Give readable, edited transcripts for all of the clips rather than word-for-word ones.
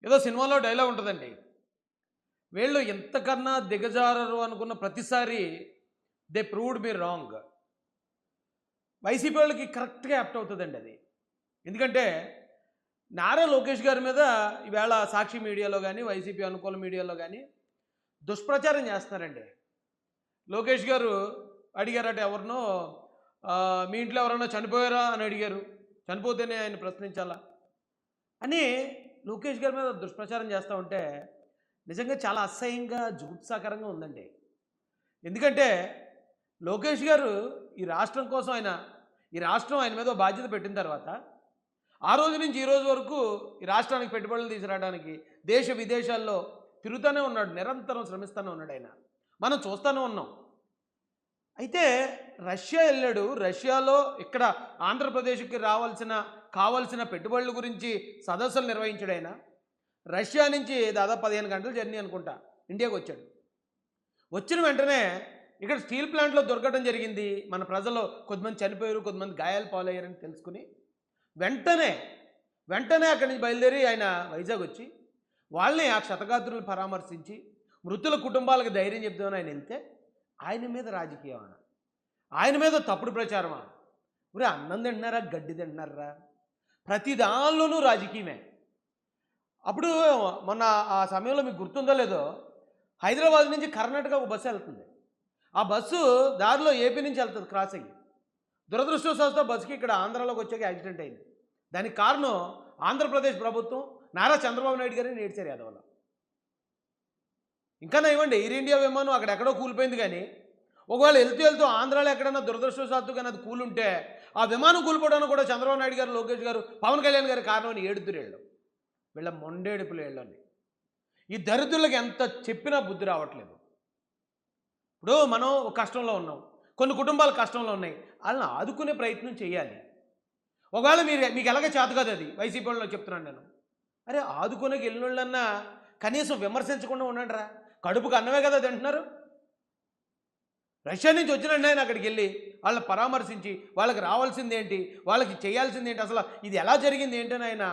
ఏదో సినిమాలో డైలాగ్ ఉంటుందండి. వీళ్ళు ఎంతకన్నా దిగజారరు అనుకున్న ప్రతిసారి they proved me wrong. YCP వాళ్ళకి కరెక్ట్‌గా యాప్ట్ అవుతదండి అది. ఎందుకంటే నారా లోకేష్ గారి మీద ఈవేళ సాక్షి మీడియాలో గాని, వైసీపీ అనుకూల మీడియాలో గాని దుష్ప్రచారం చేస్తున్నారండి. లోకేష్ గారు అడిగారట ఎవరినో మీ ఇంట్లో ఎవరైనా చనిపోయారా అని అడిగారు. చనిపోతేనే ఆయన ప్రశ్నించాలా అని లోకేష్ గారి మీద దుష్ప్రచారం చేస్తా ఉంటే నిజంగా చాలా అసహ్యంగా, జుగుప్సాకరంగా ఉందండి. ఎందుకంటే లోకేష్ గారు ఈ రాష్ట్రం కోసం ఈ రాష్ట్రం ఆయన మీద ఓ బాధ్యత పెట్టిన తర్వాత ఆ రోజు నుంచి ఈ రోజు వరకు ఈ రాష్ట్రానికి పెట్టుబడులు తీసుకురావడానికి దేశ విదేశాల్లో తిరుగుతూనే ఉన్నాడు. నిరంతరం శ్రమిస్తూనే ఉన్నాడు ఆయన. మనం చూస్తూనే ఉన్నాం. అయితే రష్యా వెళ్ళాడు. రష్యాలో ఇక్కడ ఆంధ్రప్రదేశ్‌కి కావాల్సిన పెట్టుబడుల గురించి సదస్సులు నిర్వహించాడు ఆయన. రష్యా నుంచి దాదాపు 15 గంటల జర్నీ అనుకుంటా ఇండియాకి వచ్చాడు. వచ్చిన వెంటనే ఇక్కడ స్టీల్ ప్లాంట్‌లో దొరకడం జరిగింది. మన ప్రజలు కొంతమంది చనిపోయారు, కొంతమంది గాయాలు పాలయ్యారని తెలుసుకుని వెంటనే అక్కడి నుంచి బయలుదేరి ఆయన వైజాగ్ వచ్చి వాళ్ళని ఆ క్షతగాత్రులను పరామర్శించి మృతుల కుటుంబాలకు ధైర్యం చెప్దామని ఆయన వెళ్తే ఆయన మీద రాజకీయమా? ఆయన మీద తప్పుడు ప్రచారమా? ఒరేయ్ అన్నం తింటున్నారా, గడ్డి తింటున్నారా? ప్రతి దానిలోనూ రాజకీయమే. అప్పుడు మొన్న ఆ సమయంలో మీకు గుర్తుందో లేదో హైదరాబాద్ నుంచి కర్ణాటక ఒక బస్సు వెళ్తుంది. ఆ బస్సు దారిలో ఏపీ నుంచి వెళ్తుంది క్రాస్ అయ్యి. దురదృష్టవశాత్తు బస్సుకి ఇక్కడ ఆంధ్రాలోకి వచ్చాక యాక్సిడెంట్ అయింది. దానికి కారణం ఆంధ్రప్రదేశ్ ప్రభుత్వం, నారా చంద్రబాబు నాయుడు గారిని నేడ్చారు యాదవలో. ఇంకా ఇవ్వండి ఎయిర్ ఇండియా విమానం అక్కడెక్కడో కూలిపోయింది. కానీ ఒకవేళ వెళ్తూ ఆంధ్రాలో ఎక్కడైనా దురదృష్టవశాత్తు కానీ అది కూలుంటే ఆ విమానం కూలిపోవడానికి కూడా చంద్రబాబు నాయుడు గారు, లోకేష్ గారు, పవన్ కళ్యాణ్ గారి కారణం అని ఏడుతురేళ్ళు. వీళ్ళ మొండేడుపులు ఏళ్ళని. ఈ దరిద్రులకు ఎంత చెప్పినా బుద్ధి రావట్లేదు. ఇప్పుడు మనం ఒక కష్టంలో ఉన్నాం, కొన్ని కుటుంబాలు కష్టంలో ఉన్నాయి. వాళ్ళని ఆదుకునే ప్రయత్నం చేయాలి. ఒకవేళ మీకు ఎలాగ చేత కాదు అది వైసీపీ వాళ్ళు చెప్తున్నాను నేను. అరే ఆదుకునే వెళ్ళినోళ్ళన్నా కనీసం విమర్శించకుండా ఉండండి రా. కడుపుకు అన్నమే కదా తింటున్నారు. రష్యా నుంచి వచ్చినండి ఆయన అక్కడికి వెళ్ళి వాళ్ళని పరామర్శించి వాళ్ళకి రావాల్సింది ఏంటి, వాళ్ళకి చేయాల్సింది ఏంటి, అసలు ఇది ఎలా జరిగింది ఏంటని ఆయన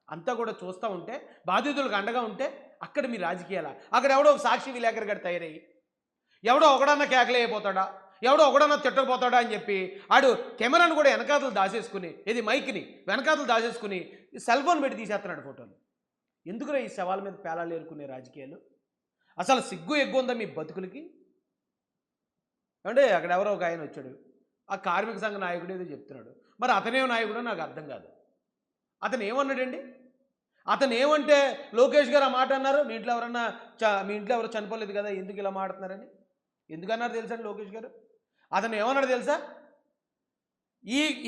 అంతా కూడా చూస్తూ ఉంటే, బాధితులకు అండగా ఉంటే అక్కడ మీ రాజకీయాలా? అక్కడ ఎవడో ఒక సాక్షి విలేకరు గడ తయారయ్యి ఎవడో ఒకడన్నా కేకలేకపోతాడా, ఎవడో ఒకడన్నా తిట్టకపోతాడా అని చెప్పి ఆడు కెమెరాను కూడా వెనకాతలు దాచేసుకుని, ఇది మైక్ని వెనకాతలు దాచేసుకుని సెల్ ఫోన్ పెట్టి తీసేస్తున్నాడు ఫోటోలు. ఎందుకురా ఈ శవాల మీద పేలాలు ఏరుకునే రాజకీయాలు? అసలు సిగ్గు ఎగ్గు ఉందా మీ బతుకులకి? అంటే అక్కడ ఎవరో ఒక ఆయన వచ్చాడు, ఆ కార్మిక సంఘ నాయకుడు ఏదో చెప్తున్నాడు. మరి అతనే నాయకుడో నాకు అర్థం కాదు. అతను ఏమన్నాడండి? అతను ఏమంటే లోకేష్ గారు ఆ మాట అన్నారు, మీ ఇంట్లో ఎవరో చనిపోలేదు కదా, ఎందుకు ఇలా మాట్లాడుతున్నారని ఎందుకన్నారు తెలుసా అండి లోకేష్ గారు? అతను ఏమన్నాడు తెలుసా?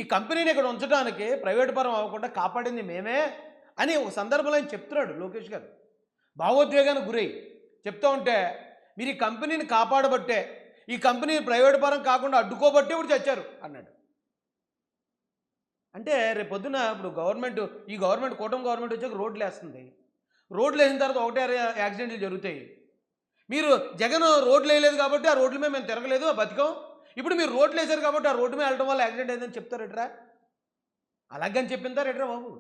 ఈ కంపెనీని ఇక్కడ ఉంచడానికి ప్రైవేట్ పరం అవ్వకుండా కాపాడింది మేమే అని ఒక సందర్భంలో ఆయన చెప్తున్నాడు లోకేష్ గారు. భావోద్వేగానికి గురై చెప్తూ ఉంటే, మీరు ఈ కంపెనీని కాపాడబట్టే, ఈ కంపెనీ ప్రైవేట్ పరం కాకుండా అడ్డుకోబట్టే ఇప్పుడు చచ్చారు అన్నాడు. అంటే రేపు పొద్దున ఇప్పుడు ఈ గవర్నమెంట్ కూటమి గవర్నమెంట్ వచ్చాక రోడ్లు వేస్తుంది. రోడ్లు వేసిన తర్వాత ఒకటే యాక్సిడెంట్లు జరుగుతాయి. మీరు జగన్ రోడ్లు వేయలేదు కాబట్టి ఆ రోడ్ల మీద మేము తిరగలేదు, బతికాం. ఇప్పుడు మీరు రోడ్లు వేసారు కాబట్టి ఆ రోడ్డు మీద వెళ్ళడం వల్ల యాక్సిడెంట్ అయిందని చెప్తారు ఎట్రా? అలాగని చెప్పిందారు ఎట్రా బాబు?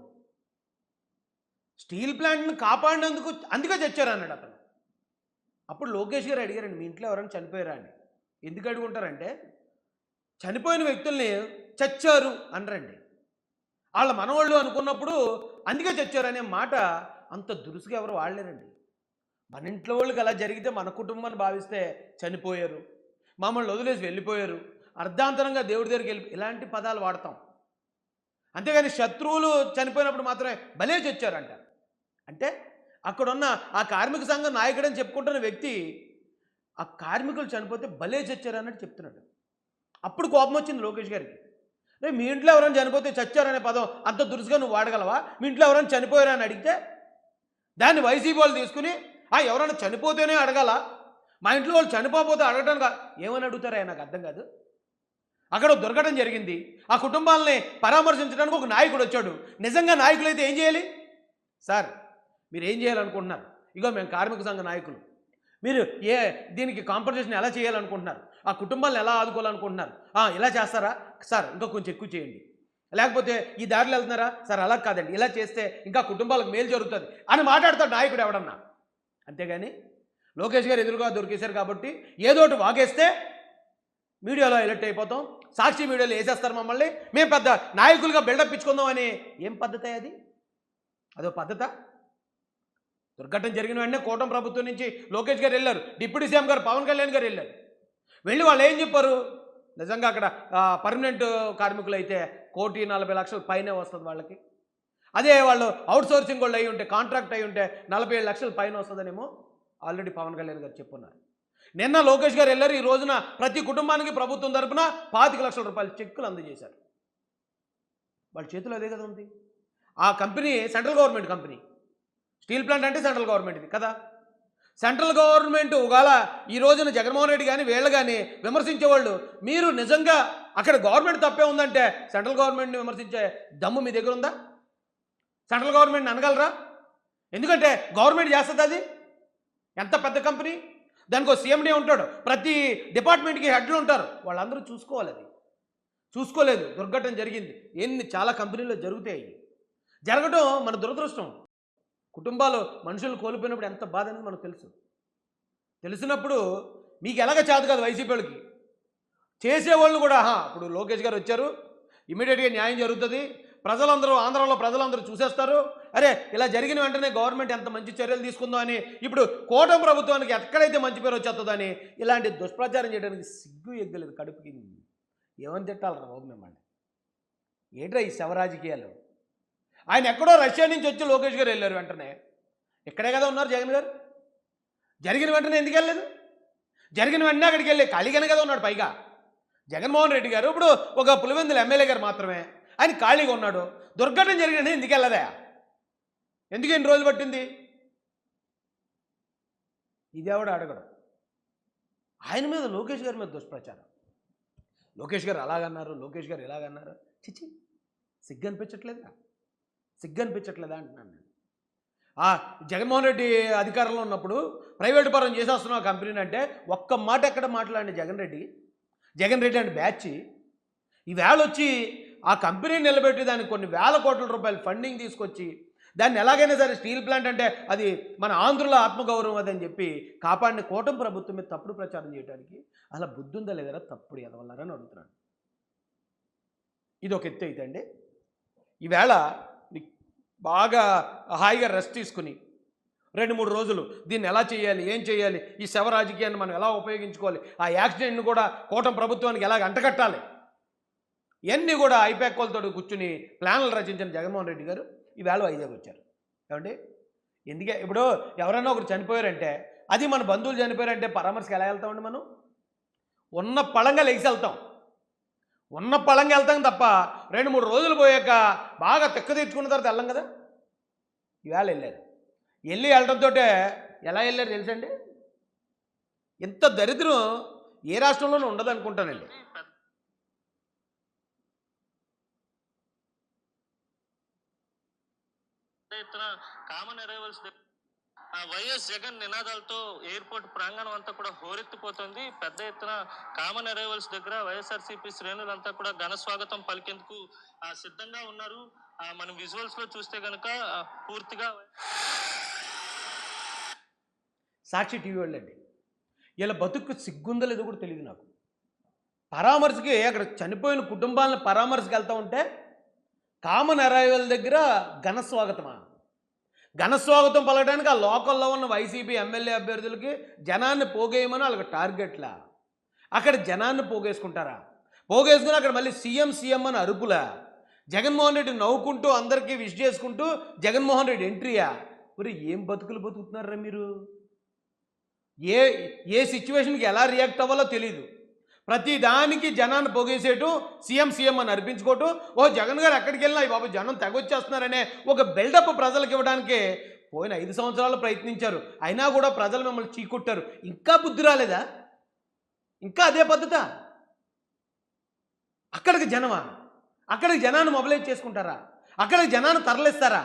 స్టీల్ ప్లాంట్ని కాపాడినందుకు అందుకే చచ్చారు అన్నాడు అతను. అప్పుడు లోకేష్ గారు అడిగారండి, మీ ఇంట్లో ఎవరైనా చనిపోయారా అని. ఎందుకు అడుగుంటారంటే, చనిపోయిన వ్యక్తుల్ని చచ్చారు అనరండి. వాళ్ళ మనవాళ్ళు అనుకున్నప్పుడు అందుకే చచ్చారు అనే మాట అంత దురుసుగా ఎవరు వాడలేరండి. మన ఇంట్లో వాళ్ళకి అలా జరిగితే మన కుటుంబాన్ని భావిస్తే చనిపోయారు, మమ్మల్ని వదిలేసి వెళ్ళిపోయారు, అర్ధాంతరంగా దేవుడి దగ్గరికి ఇలాంటి పదాలు వాడతాం. అంతేగాని శత్రువులు చనిపోయినప్పుడు మాత్రమే భలే చచ్చారంట. అంటే అక్కడున్న ఆ కార్మిక సంఘం నాయకుడని చెప్పుకుంటున్న వ్యక్తి ఆ కార్మికులు చనిపోతే భలే చచ్చారు అన్నట్టు చెప్తున్నాడు. అప్పుడు కోపం వచ్చింది లోకేష్ గారికి. మీ ఇంట్లో ఎవరైనా చనిపోతే చచ్చారనే పదం అంత దురుసుగా నువ్వు వాడగలవా? మీ ఇంట్లో ఎవరైనా చనిపోయారా అని అడిగితే దాన్ని వైసీపీ వాళ్ళు తీసుకుని ఎవరైనా చనిపోతేనే అడగాల, మా ఇంట్లో వాళ్ళు చనిపోతే అడగడానికి ఏమని అడుగుతారా? నాకు అర్థం కాదు. అక్కడ దొరకడం జరిగింది. ఆ కుటుంబాలని పరామర్శించడానికి ఒక నాయకుడు వచ్చాడు. నిజంగా నాయకులైతే ఏం చేయాలి? సార్ మీరు ఏం చేయాలనుకుంటున్నారు? ఇగో మేము కార్మిక సంఘ నాయకులు, మీరు దీనికి కాంపన్సేషన్ ఎలా చేయాలనుకుంటున్నారు? ఆ కుటుంబాలను ఎలా ఆదుకోవాలనుకుంటున్నారు? ఇలా చేస్తారా సార్? ఇంకా కొంచెం ఎక్కువ చేయండి. లేకపోతే ఈ దారిలో వెళ్తున్నారా సార్ అలా కాదండి ఇలా చేస్తే ఇంకా కుటుంబాలకు మేలు జరుగుతుంది అని మాట్లాడతాడు నాయకుడు ఎవడన్నా. అంతేగాని లోకేష్ గారు ఎదురుగా దొరికేశారు కాబట్టి ఏదోటి వాగేస్తే మీడియాలో ఎలక్ట్ అయిపోతాం, సాక్షి మీడియాలో వేసేస్తారు మమ్మల్ని, మేము పెద్ద నాయకులుగా బిల్డప్ ఇచ్చుకుందాం అని ఏం పద్ధతి అది? అదో పద్ధత? దుర్ఘటన జరిగిన వెంటనే కూటమి ప్రభుత్వం నుంచి లోకేష్ గారు వెళ్ళారు, డిప్యూటీ సీఎం గారు పవన్ కళ్యాణ్ గారు వెళ్ళారు. వెళ్ళి వాళ్ళు ఏం చెప్పారు? నిజంగా అక్కడ పర్మనెంట్ కార్మికులు అయితే 1,40,00,000 పైనే వస్తుంది వాళ్ళకి. అదే వాళ్ళు అవుట్ సోర్సింగ్ వాళ్ళు అయి ఉంటే, కాంట్రాక్ట్ అయి ఉంటే 47,00,000 పైన వస్తుందనేమో ఆల్రెడీ పవన్ కళ్యాణ్ గారు చెప్పున్నారు. నిన్న లోకేష్ గారు వెళ్ళారు, ఈ రోజున ప్రతి కుటుంబానికి ప్రభుత్వం తరపున 25,00,000 రూపాయల చెక్కులు అందజేశారు. వాళ్ళ చేతిలో అదే కదా ఉంది. ఆ company central government company, steel plant అంటే సెంట్రల్ గవర్నమెంట్ది కదా. సెంట్రల్ గవర్నమెంట్ ఒకవేళ ఈ రోజున జగన్మోహన్ రెడ్డి కానీ వీళ్ళు కానీ విమర్శించేవాళ్ళు, మీరు నిజంగా అక్కడ గవర్నమెంట్ తప్పే ఉందంటే సెంట్రల్ గవర్నమెంట్ని విమర్శించే దమ్ము మీ దగ్గర ఉందా? సెంట్రల్ గవర్నమెంట్ని అనగలరా? ఎందుకంటే గవర్నమెంట్ చేస్తుంది అది. ఎంత పెద్ద కంపెనీ, దానికి సీఎండీ ఉంటాడు, ప్రతి డిపార్ట్మెంట్కి హెడ్లు ఉంటారు, వాళ్ళందరూ చూసుకోవాలి. అది చూసుకోలేదు, దుర్ఘటన జరిగింది. చాలా కంపెనీల్లో జరుగుతాయి. జరగడం మన దురదృష్టం. కుటుంబాలు మనుషులు కోల్పోయినప్పుడు ఎంత బాధ అనేది మనకు తెలిసినప్పుడు మీకు ఎలాగ చేత కాదు వైసీపీ వాళ్ళకి చేసేవాళ్ళు కూడా. ఇప్పుడు లోకేష్ గారు వచ్చారు, ఇమీడియట్గా న్యాయం జరుగుతుంది, ప్రజలందరూ ఆంధ్రాలో ప్రజలందరూ చూసేస్తారు, అరే ఇలా జరిగిన వెంటనే గవర్నమెంట్ ఎంత మంచి చర్యలు తీసుకుందో అని. ఇప్పుడు కూటమి ప్రభుత్వానికి ఎక్కడైతే మంచి పేరు వచ్చేస్తుందో అని ఇలాంటి దుష్ప్రచారం చేయడానికి సిగ్గు ఎగ్గలేదు కడుపుకి. ఏమని తిట్టాలరా బాబు మిమ్మల్ని? ఏంట్రా ఈ శవరాజకీయాలు? ఆయన ఎక్కడో రష్యా నుంచి వచ్చి లోకేష్ గారు వెళ్ళారు, వెంటనే ఇక్కడే కదా ఉన్నారు జగన్ గారు. జరిగిన వెంటనే ఎందుకు వెళ్ళలేదు? జరిగిన వెంటనే అక్కడికి వెళ్ళి ఖాళీగానే కదా ఉన్నాడు. పైగా జగన్మోహన్ రెడ్డి గారు ఇప్పుడు ఒక పులివెందుల ఎమ్మెల్యే గారు మాత్రమే, ఆయన ఖాళీగా ఉన్నాడు. దుర్ఘటన జరిగిన ఎందుకు వెళ్ళదా? ఎందుకు ఎన్ని రోజులు పట్టింది? ఇదేవాడు అడగడం. ఆయన మీద లోకేష్ గారి మీద దుష్ప్రచారం. లోకేష్ గారు అలాగన్నారు, లోకేష్ గారు ఇలాగన్నారు. చిచి, సిగ్గు అనిపించట్లేదా అంటున్నాను నేను. జగన్మోహన్ రెడ్డి అధికారంలో ఉన్నప్పుడు ప్రైవేట్ పరం చేసేస్తున్నాం ఆ కంపెనీని అంటే ఒక్క మాట ఎక్కడ మాట్లాడిన జగన్ రెడ్డి అంటే బ్యాచ్ ఈవేళ వచ్చి ఆ కంపెనీని నిలబెట్టి దానికి కొన్ని వేల కోట్ల రూపాయలు ఫండింగ్ తీసుకొచ్చి దాన్ని ఎలాగైనా సరే స్టీల్ ప్లాంట్ అంటే అది మన ఆంధ్రుల ఆత్మగౌరవం అదని చెప్పి కాపాడిన కూటమి ప్రభుత్వం మీద తప్పుడు ప్రచారం చేయడానికి అలా బుద్ధి ఉందా లేదా? తప్పుడు ఎదవల్లారని అడుగుతున్నాను. ఇది ఒక ఎత్తు అయితే అండి, ఈవేళ బాగా హాయిగా రెస్ట్ తీసుకుని 2-3 రోజులు దీన్ని ఎలా చేయాలి, ఏం చేయాలి, ఈ శవ రాజకీయాన్ని మనం ఎలా ఉపయోగించుకోవాలి, ఆ యాక్సిడెంట్ని కూడా కూటమి ప్రభుత్వానికి ఎలాగ అంటగట్టాలి, ఇవన్నీ కూడా ఐపాక్లతో కూర్చుని ప్లాన్లు రచించిన జగన్మోహన్ రెడ్డి గారు ఈవేళ వైజాగ్ వచ్చారు. ఏమండి, ఎందుకే ఇప్పుడు ఎవరైనా ఒకరు చనిపోయారంటే, అది మన బంధువులు చనిపోయారంటే పరామర్శకు ఎలా వెళ్తామండి? మనం ఉన్న పళంగా లెగిసి వెళ్తాం, ఉన్న పళంగా వెళ్తాం తప్ప 2-3 రోజులు పోయాక బాగా తెక్క తెచ్చుకున్న తర్వాత వెళ్ళం కదా. ఈవేళ వెళ్ళడంతో ఎలా వెళ్ళారు తెలుసండి? ఇంత దరిద్రం ఏ రాష్ట్రంలోనూ ఉండదు అనుకుంటానండి. కామన్ అరైవల్స్ వైఎస్ జగన్ నినాదాలతో ఎయిర్పోర్ట్ ప్రాంగణం అంతా కూడా హోరెత్తిపోతుంది. పెద్ద ఎత్తున కామన్ అరైవల్స్ దగ్గర వైఎస్ఆర్సీపీ శ్రేణులంతా కూడా ఘన స్వాగతం పలికేందుకు సిద్ధంగా ఉన్నారు. మనం విజువల్స్ లో చూస్తే కనుక పూర్తిగా సాక్షి టీవీ వాళ్ళండి, ఇలా బతుకు సిగ్గుందో లేదో కూడా తెలియదు నాకు. పరామర్శకి అక్కడ చనిపోయిన కుటుంబాలను పరామర్శకి వెళ్తూ ఉంటే కామన్ అరైవల్ దగ్గర ఘన స్వాగతం పలకడానికి ఆ లోకల్లో ఉన్న వైసీపీ ఎమ్మెల్యే అభ్యర్థులకి జనాన్ని పోగేయమని వాళ్ళకి టార్గెట్లా. అక్కడ జనాన్ని పోగేసుకుంటారా? పోగేసుకుని అక్కడ మళ్ళీ సీఎం అని అరుపులా. జగన్మోహన్ రెడ్డి నవ్వుకుంటూ అందరికీ విష్ చేసుకుంటూ జగన్మోహన్ రెడ్డి ఎంట్రీయా? మరి ఏం బతుకులు బతుకుతున్నారా మీరు? ఏ సిచ్యువేషన్కి ఎలా రియాక్ట్ అవ్వాలో తెలీదు. ప్రతి దానికి జనాన్ని పొగేసేటు సీఎం అని అర్పించుకోవటం, జగన్ గారు ఎక్కడికి వెళ్ళినా బాబు జనం తెగొచ్చేస్తున్నారనే ఒక బిల్డప్ ప్రజలకు ఇవ్వడానికి పోయిన 5 సంవత్సరాలు ప్రయత్నించారు, అయినా కూడా ప్రజలు మిమ్మల్ని చీకొట్టారు. ఇంకా బుద్ధి రాలేదా? ఇంకా అదే పద్ధత? అక్కడికి జనాన్ని మొబిలైజ్ చేసుకుంటారా? అక్కడికి జనాన్ని తరలిస్తారా?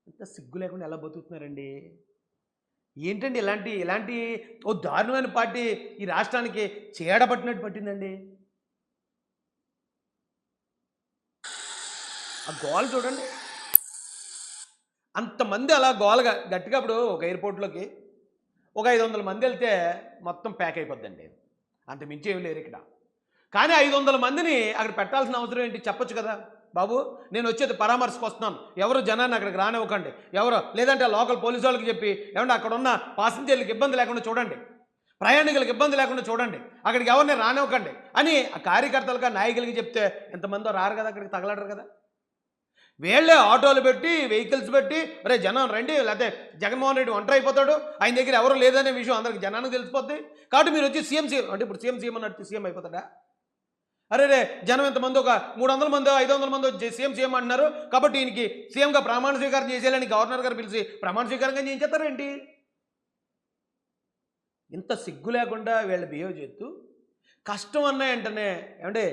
ఇంత సిగ్గు లేకుండా ఎలా బతుకుతున్నారండి? ఏంటండి ఇలాంటి ఓ దారుణమైన పార్టీ ఈ రాష్ట్రానికి చీడపట్టినట్టు పట్టిందండి. ఆ గోల చూడండి. అంతమంది అలా గోలగా గట్టిగా ఇప్పుడు ఒక ఎయిర్పోర్ట్లోకి ఒక 500 మంది వెళ్తే మొత్తం ప్యాక్ అయిపోద్దండి. అంత మించి ఏమి లేరు ఇక్కడ. కానీ 500 మందిని అక్కడ పెట్టాల్సిన అవసరం ఏంటి? చెప్పొచ్చు కదా, బాబు నేను వచ్చేది పరామర్శకు వస్తున్నాను, ఎవరు జనాన్ని అక్కడికి రానివ్వకండి, ఎవరో లేదంటే లోకల్ పోలీసు వాళ్ళకి చెప్పి ఏమంటే అక్కడ ఉన్న పాసింజర్లకు ఇబ్బంది లేకుండా చూడండి, ప్రయాణికులకు ఇబ్బంది లేకుండా చూడండి, అక్కడికి ఎవరిని రానివ్వకండి అని ఆ కార్యకర్తలుగా నాయకులకి చెప్తే ఎంతమందో రారు కదా, అక్కడికి తగలడరు కదా. వీళ్ళే ఆటోలు పెట్టి వెహికల్స్ పెట్టి రే జనం రండి, లేకపోతే జగన్మోహన్ రెడ్డి ఒంటరి అయిపోతాడు, ఆయన దగ్గర ఎవరు లేదనే విషయం అందరికి జనానికి తెలిసిపోద్ది, కాబట్టి మీరు వచ్చి సీఎం అంటే ఇప్పుడు సీఎం అన్నట్టు సీఎం అయిపోతాడా? అరే రే జనం ఎంతమంది ఒక 300 మంది 500 మంది వచ్చి సీఎం అంటున్నారు, కాబట్టి ఈయనకి సీఎంగా ప్రమాణ స్వీకారం చేసేయాలని గవర్నర్ గారు పిలిచి ప్రమాణ స్వీకారంగా చేయించేస్తారేంటి? ఇంత సిగ్గు లేకుండా వీళ్ళు బిహేవ్ చేస్తూ కష్టం అన్న వెంటనే ఏమంటే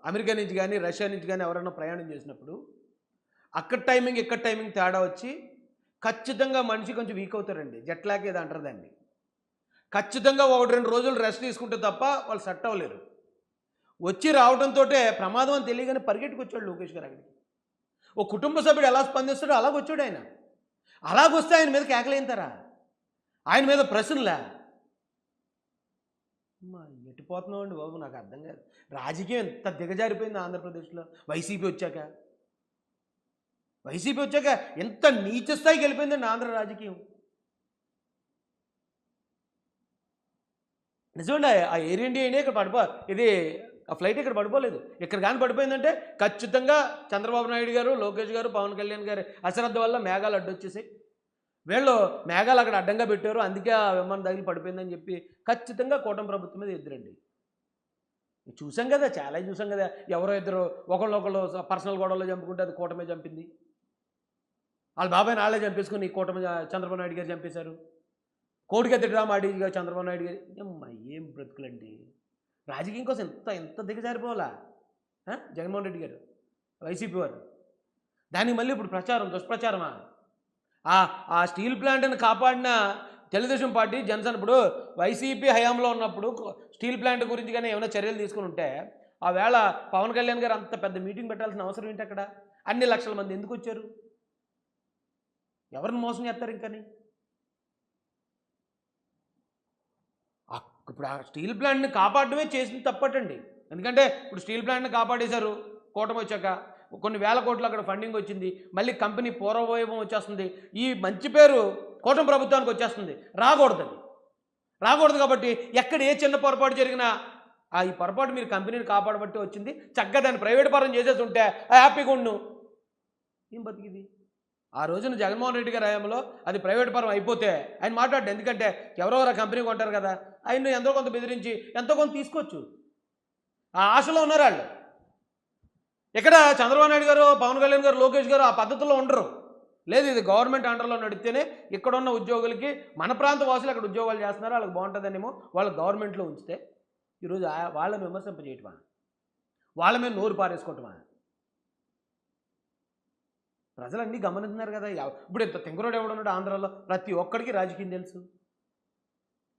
అమెరికా నుంచి కానీ రష్యా నుంచి కానీ ఎవరైనా ప్రయాణం చేసినప్పుడు అక్కడ టైమింగ్ ఇక్కడ టైమింగ్ తేడా వచ్చి ఖచ్చితంగా మనిషి కొంచెం వీక్ అవుతారండి. జెట్ లాగ్ ఏదో అంటారు దాన్ని. ఖచ్చితంగా 1-2 రోజులు రెస్ట్ తీసుకుంటే తప్ప వాళ్ళు సెట్ అవ్వలేరు. వచ్చి రావడంతో ప్రమాదం అని తెలియగానే పరిగెట్టుకొచ్చాడు లోకేష్ గారు అక్కడికి. ఓ కుటుంబ సభ్యుడు ఎలా స్పందిస్తాడో అలాగొచ్చాడు ఆయన. అలాగొస్తే ఆయన మీద కేకలేంతారా? ఆయన మీద ప్రశ్నలా? ఎట్టిపోతున్నావు అండి బాబు, నాకు అర్థం కాదు. రాజకీయం ఎంత దిగజారిపోయింది ఆంధ్రప్రదేశ్లో వైసీపీ వచ్చాక ఎంత నీచ స్థాయికి వెళ్ళిపోయిందండి ఆంధ్ర రాజకీయం. నిజమండి, ఆ ఎయిర్ ఇండియా ఇక్కడ ఇది ఆ ఫ్లైట్ ఇక్కడ పడిపోలేదు. ఇక్కడ కానీ పడిపోయిందంటే ఖచ్చితంగా చంద్రబాబు నాయుడు గారు, లోకేష్ గారు, పవన్ కళ్యాణ్ గారి అశ్రద్ధ వల్ల మేఘాలు అడ్డొచ్చేసి వీళ్ళు మేఘాలు అక్కడ అడ్డంగా పెట్టారు, అందుకే ఆ విమానం తగిలి పడిపోయిందని చెప్పి ఖచ్చితంగా కూటమి ప్రభుత్వం మీద ఎదురండి. చూసాం కదా, చాలా చూసాం కదా, ఎవరో ఇద్దరు ఒకళ్ళు పర్సనల్ గొడవలో చంపుకుంటే అది కూటమే చంపింది. వాళ్ళ బాబాయ్ నాళ్ళే చంపేసుకుని కూటమి చంద్రబాబు నాయుడు గారు చంపేశారు. కోటికెత్తి డ్రామా ఆడి చంద్రబాబు నాయుడు గారు. ఏం బ్రతుకులండి, రాజకీయం కోసం ఎంత దిగజారిపోవాలా జగన్మోహన్ రెడ్డి గారు, వైసీపీ వారు. దానికి మళ్ళీ ఇప్పుడు దుష్ప్రచారమా? ఆ స్టీల్ ప్లాంట్ని కాపాడిన తెలుగుదేశం పార్టీ జనసేన ఇప్పుడు వైసీపీ హయాంలో ఉన్నప్పుడు స్టీల్ ప్లాంట్ గురించి కానీ ఏమైనా చర్యలు తీసుకుని ఉంటే ఆ వేళ పవన్ కళ్యాణ్ గారు అంత పెద్ద మీటింగ్ పెట్టాల్సిన అవసరం ఏంటి? అక్కడ అన్ని లక్షల మంది ఎందుకు వచ్చారు? ఎవరిని మోసం చేస్తారు ఇంకని? ఇప్పుడు ఆ స్టీల్ ప్లాంట్ని కాపాడమే చేసింది తప్పటండి. ఎందుకంటే ఇప్పుడు స్టీల్ ప్లాంట్ని కాపాడేశారు, కూటమి వచ్చాక కొన్ని వేల కోట్లు అక్కడ ఫండింగ్ వచ్చింది, మళ్ళీ కంపెనీ పూర్వవైభవం వచ్చేస్తుంది, ఈ మంచి పేరు కూటమి ప్రభుత్వానికి వచ్చేస్తుంది. రాకూడదు కాబట్టి ఎక్కడ ఏ చిన్న పొరపాటు జరిగినా ఈ పొరపాటు మీరు కంపెనీని కాపాడబట్టి వచ్చింది, చక్కగా దాన్ని ప్రైవేట్ పరం చేసేసి ఉంటే హ్యాపీగా ఉండు. ఏం బతికిది? ఆ రోజున జగన్మోహన్ రెడ్డి గారి హయాంలో అది ప్రైవేట్ పరం అయిపోతే ఆయన మాట్లాడు, ఎందుకంటే ఎవరెవరో కంపెనీ కొంటారు కదా, ఆయన ఎంతో కొంత బెదిరించి ఎంతో కొంత తీసుకోవచ్చు. ఆ ఆశలో ఉన్నారు వాళ్ళు. ఇక్కడ చంద్రబాబు నాయుడు గారు, పవన్ కళ్యాణ్ గారు, లోకేష్ గారు ఆ పద్ధతిలో ఉండరు. లేదు, ఇది గవర్నమెంట్ అండర్లో నడిస్తేనే ఇక్కడున్న ఉద్యోగులకి, మన ప్రాంత వాసులు అక్కడ ఉద్యోగాలు చేస్తున్నారు, వాళ్ళకి బాగుంటుందనేమో వాళ్ళు గవర్నమెంట్లో ఉంచితే ఈరోజు వాళ్ళని విమర్శింపజేయటమా? వాళ్ళ మీద నోరు పారేసుకోవటమా? ప్రజలన్నీ గమనిస్తున్నారు కదా. ఇప్పుడు ఇంత తింగరోడు ఎవడున్నాడు ఆంధ్రాలో? ప్రతి ఒక్కడికి రాజకీయం తెలుసు.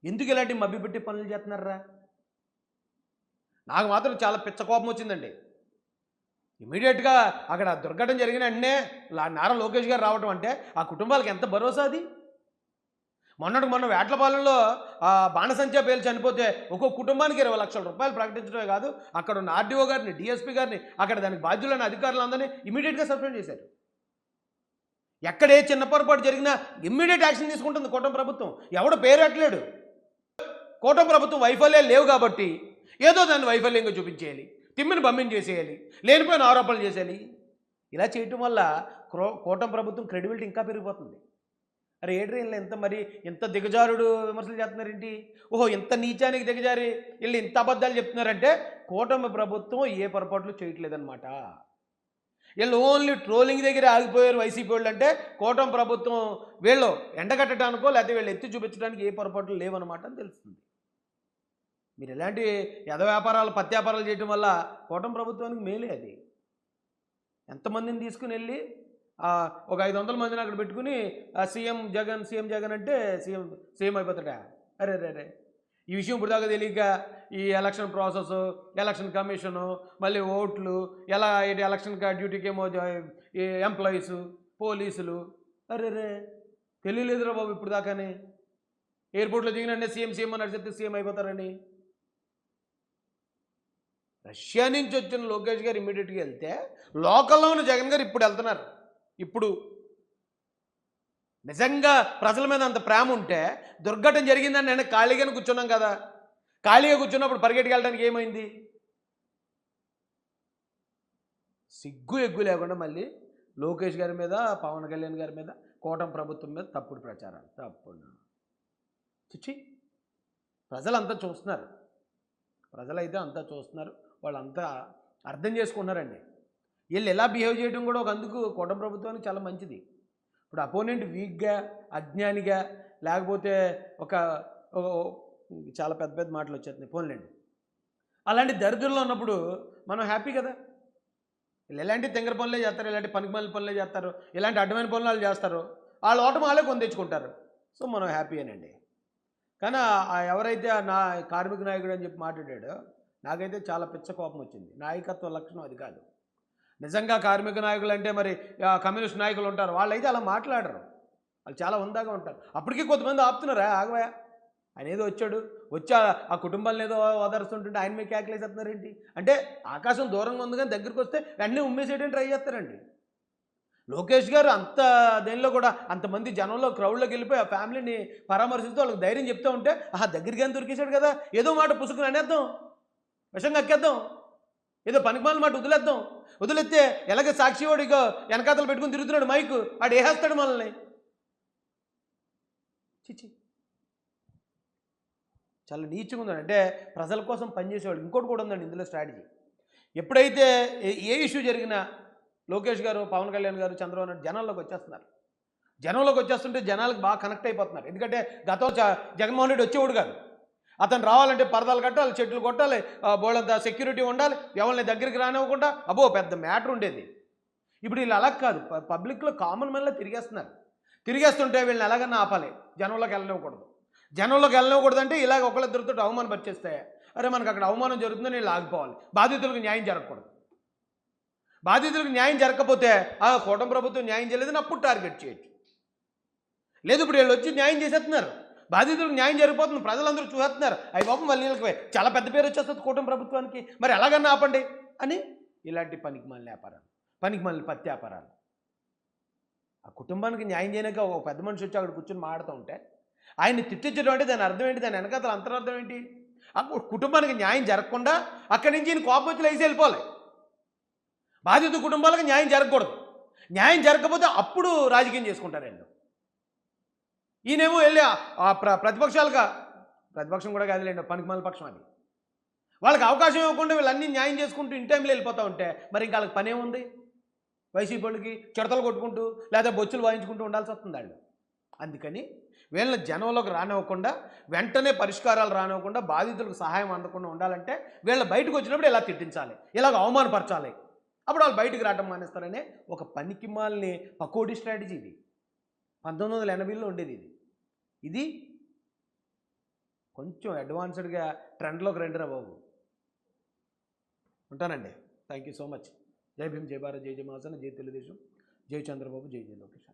ఎందుకు ఇలాంటి మభ్యపెట్టి పనులు చేస్తున్నారా? నాకు మాత్రం చాలా పిచ్చ కోపం వచ్చిందండి. ఇమీడియట్గా అక్కడ దుర్ఘటన జరిగిన వెంటనే నారా లోకేష్ గారు రావటం అంటే ఆ కుటుంబాలకు ఎంత భరోసా అది. మొన్న వేట్లపాలెంలో బాణసంచా పేర్లు చనిపోతే ఒక్కొక్క కుటుంబానికి 20 లక్షల రూపాయలు ప్రకటించడమే కాదు, అక్కడ ఉన్న ఆర్డీఓ గారిని, డిఎస్పీ గారిని, అక్కడ దానికి బాధ్యులైన అధికారులందరినీ ఇమీడియట్గా సస్పెండ్ చేశారు. ఎక్కడ ఏ చిన్న పొరపాటు జరిగినా ఇమ్మీడియట్ యాక్షన్ తీసుకుంటుంది కూటమి ప్రభుత్వం. ఎవడు పేరెట్టలేడు. కూటమి ప్రభుత్వం వైఫల్యాలు లేవు కాబట్టి ఏదో దాన్ని వైఫల్యంగా చూపించేయాలి, తిమ్మిని బమ్మిని చేసేయాలి, లేనిపోయిన ఆరోపణలు చేసేయాలి. ఇలా చేయటం వల్ల కూటమి ప్రభుత్వం క్రెడిబిలిటీ ఇంకా పెరిగిపోతుంది. అరే ఏడ్రీళ్ళు ఎంత దిగజారుడు విమర్శలు చేస్తున్నారేంటి? ఓహో, ఇంత నీచానికి దిగజారి వీళ్ళు ఇంత అబద్ధాలు చెప్తున్నారంటే కూటమి ప్రభుత్వం ఏ పొరపాట్లు చేయట్లేదన్నమాట. వీళ్ళు ఓన్లీ ట్రోలింగ్ దగ్గర ఆగిపోయారు వైసీపీ వాళ్ళు. అంటే కూటమి ప్రభుత్వం వీళ్ళు ఎండగట్టడానికో లేకపోతే వీళ్ళు ఎత్తి చూపించడానికి ఏ పొరపాట్లు లేవన్నమాట అని తెలుస్తుంది. మీరు ఇలాంటి వ్యాపారాలు, పత్యాపారాలు చేయడం వల్ల కూటమి ప్రభుత్వానికి మేలే. అది ఎంతమందిని తీసుకుని వెళ్ళి ఒక 500 మందిని అక్కడ పెట్టుకుని సీఎం జగన్ అంటే సీఎం అయిపోతాడా? అరే ఈ విషయం ఇప్పుడు దాకా తెలియక ఈ ఎలక్షన్ ప్రాసెస్, ఎలక్షన్ కమిషను, మళ్ళీ ఓట్లు, ఎలా ఎలక్షన్ డ్యూటీకి ఏమో ఈ ఎంప్లాయీస్, పోలీసులు, అరే రే తెలియలేదురా బాబు ఇప్పుడు దాకానే. ఎయిర్పోర్ట్లో దిగినంటే సీఎం అని అడిగితే సీఎం అయిపోతారని. రష్యా నుంచి వచ్చిన లోకేష్ గారు ఇమ్మీడియట్గా వెళ్తే లోకల్లో ఉన్న జగన్ గారు ఇప్పుడు వెళ్తున్నారు. ఇప్పుడు నిజంగా ప్రజల మీద అంత ప్రేమ ఉంటే దుర్ఘటన జరిగిందని నేను ఖాళీగానే కూర్చున్నాం కదా. ఖాళీగా కూర్చున్నప్పుడు పరిగెట్టుకు వెళ్ళడానికి ఏమైంది? సిగ్గు ఎగ్గు లేకుండా మళ్ళీ లోకేష్ గారి మీద, పవన్ కళ్యాణ్ గారి మీద, కూటమి ప్రభుత్వం మీద తప్పుడు ప్రచారాలు. తప్పుడు చిచ్చి ప్రజలంతా చూస్తున్నారు. ప్రజలైతే అంతా చూస్తున్నారు. వాళ్ళంతా అర్థం చేసుకున్నారండి. వీళ్ళు ఎలా బిహేవ్ చేయడం కూడా ఒక అందుకు కూటమి ప్రభుత్వానికి చాలా మంచిది. ఇప్పుడు అపోనెంట్ వీక్గా, అజ్ఞానిగా, లేకపోతే ఒక చాలా పెద్ద పెద్ద మాటలు వచ్చేస్తున్నాయి పోన్లేండి, అలాంటి దరిద్రంలో ఉన్నప్పుడు మనం హ్యాపీ కదా. వీళ్ళు ఎలాంటి తెంగర పనులే చేస్తారు, ఇలాంటి పనికిమాలిన పనులే చేస్తారు, ఇలాంటి అడ్డమైన పనులు వాళ్ళు చేస్తారు. వాళ్ళ ఓటమి వాళ్ళే కొని తెచ్చుకుంటారు. సో మనం హ్యాపీయేనండి. కానీ ఎవరైతే నా కార్మిక నాయకుడు అని చెప్పి మాట్లాడాడో నాకైతే చాలా పిచ్చ కోపం వచ్చింది. నాయకత్వ లక్షణం అది కాదు. నిజంగా కార్మిక నాయకులు అంటే మరి కమ్యూనిస్ట్ నాయకులు ఉంటారు, వాళ్ళైతే అలా మాట్లాడరు. వాళ్ళు చాలా ఉందాగా ఉంటారు. అప్పటికీ కొంతమంది ఆపుతున్నారా, ఆగవా ఆయన ఏదో వచ్చి ఆ కుటుంబాలను ఏదో ఓదారుస్తుంటుంటే ఆయన మీద కేకలేసేస్తున్నారేంటి అంటే ఆకాశం దూరంగా ఉంది కానీ దగ్గరికి వస్తే వెంటనే ఉమ్మేసేయడానికి ట్రై చేస్తారండి. లోకేష్ గారు అంత దేనిలో కూడా అంతమంది జనంలో క్రౌడ్లోకి వెళ్ళిపోయి ఆ ఫ్యామిలీని పరామర్శిస్తూ వాళ్ళకి ధైర్యం చెప్తూ ఉంటే దగ్గరికి అని దొరికేశాడు కదా, ఏదో మాట పుసుకుని అనేద్దాం, విషంగా ఎక్కేద్దాం, ఏదో పనికిమాల మాట వదిలేస్తే ఎలాగ సాక్షివాడు ఇక వెనకాతలు పెట్టుకుని తిరుగుతున్నాడు మైకు, ఆడు వేసేస్తాడు మనల్ని. చిచి చాలా నీచంగా ఉందండి. అంటే ప్రజల కోసం పనిచేసేవాడు. ఇంకోటి కూడా ఉందండి ఇందులో స్ట్రాటజీ. ఎప్పుడైతే ఏ ఇష్యూ జరిగినా లోకేష్ గారు, పవన్ కళ్యాణ్ గారు, చంద్రబాబు నాయుడు జనాల్లోకి వచ్చేస్తున్నారు. జనంలోకి వచ్చేస్తుంటే జనాలకు బాగా కనెక్ట్ అయిపోతున్నారు. ఎందుకంటే గతంలో జగన్మోహన్ రెడ్డి వచ్చేవాడు కాదు. అతను రావాలంటే పరదాలు కట్టాలి, చెట్లు కొట్టాలి, బోళ్ళంత సెక్యూరిటీ ఉండాలి, ఎవరిని దగ్గరికి రానివ్వకుండా అబ్బో పెద్ద మ్యాటర్ ఉండేది. ఇప్పుడు వీళ్ళు అలా కాదు, పబ్లిక్లో కామన్ మ్యాన్లో తిరిగేస్తుంటే వీళ్ళని ఎలాగన్నా ఆపాలి, జనంలోకి వెళ్ళనివ్వకూడదు అంటే ఇలాగ ఒకళ్ళిద్దరితో అవమానం పరిచేస్తే అరే మనకు అక్కడ అవమానం జరుగుతుందని వీళ్ళు ఆగిపోవాలి. బాధితులకు న్యాయం జరగకూడదు. బాధితులకు న్యాయం జరగకపోతే కూటమి ప్రభుత్వం న్యాయం చేయలేదని అప్పుడు టార్గెట్ చేయొచ్చు. లేదు ఇప్పుడు వీళ్ళు వచ్చి న్యాయం చేసేస్తున్నారు, బాధితులకు న్యాయం జరిగిపోతుంది, ప్రజలందరూ చూసేస్తున్నారు, అవి పాపం వాళ్ళ నీళ్ళకి చాలా పెద్ద పేరు వచ్చేస్తుంది కూటమి ప్రభుత్వానికి, మరి ఎలాగన్నా ఆపండి అని ఇలాంటి పనికిమాలిన వ్యాపారాలు, పనికిమాలిన పత్తి వ్యాపారాలు. ఆ కుటుంబానికి న్యాయం చేయలేక ఒక పెద్ద మనిషి వచ్చి అక్కడ కూర్చొని మాడుతూ ఉంటే ఆయన్ని తిట్టించడం అంటే దాని అర్థం ఏంటి, దాని వెనకాతల అంతరార్థం ఏంటి? ఆ కుటుంబానికి న్యాయం జరగకుండా అక్కడి నుంచి ఈయన కోపం వచ్చి లేచి వెళ్ళిపోవాలి. బాధిత కుటుంబాలకు న్యాయం జరగకూడదు, న్యాయం జరగకపోతే అప్పుడు రాజకీయం చేసుకుంటారు వీళ్ళు. ఈయనేమో వెళ్ళి ప్రతిపక్షం కూడా కాదులేండి, పనికిమాలిన పక్షం అది, వాళ్ళకి అవకాశం ఇవ్వకుండా వీళ్ళన్నీ న్యాయం చేసుకుంటూ ఇన్ టైంలో వెళ్ళిపోతూ ఉంటే మరి ఇంకా వాళ్ళకి పనేముంది? వైసీపీ వాళ్ళకి చిడతలు కొట్టుకుంటూ లేదా బొచ్చులు వాయించుకుంటూ ఉండాల్సి వస్తుంది వాళ్ళు. అందుకని వీళ్ళని జనంలోకి రానివ్వకుండా, వెంటనే పరిష్కారాలు రానివ్వకుండా, బాధితులకు సహాయం అందకుండా ఉండాలంటే వీళ్ళ బయటకు వచ్చినప్పుడు ఇలా తిట్టించాలి, ఇలాగ అవమానపరచాలి, అప్పుడు వాళ్ళు బయటకు రావడం మానేస్తారనే ఒక పనికిమాలిన పకోడీ స్ట్రాటజీ ఇది. 1980లో ఉండేది ఇది కొంచెం అడ్వాన్స్డ్గా ట్రెండ్లోకి రండిరా బాబు. ఉంటానండి. Thank you so much. జై భీమ్, జై భారత్, జై జై మహాసన, జై తెలుగుదేశం, జై చంద్రబాబు, జై జై లోకేష్.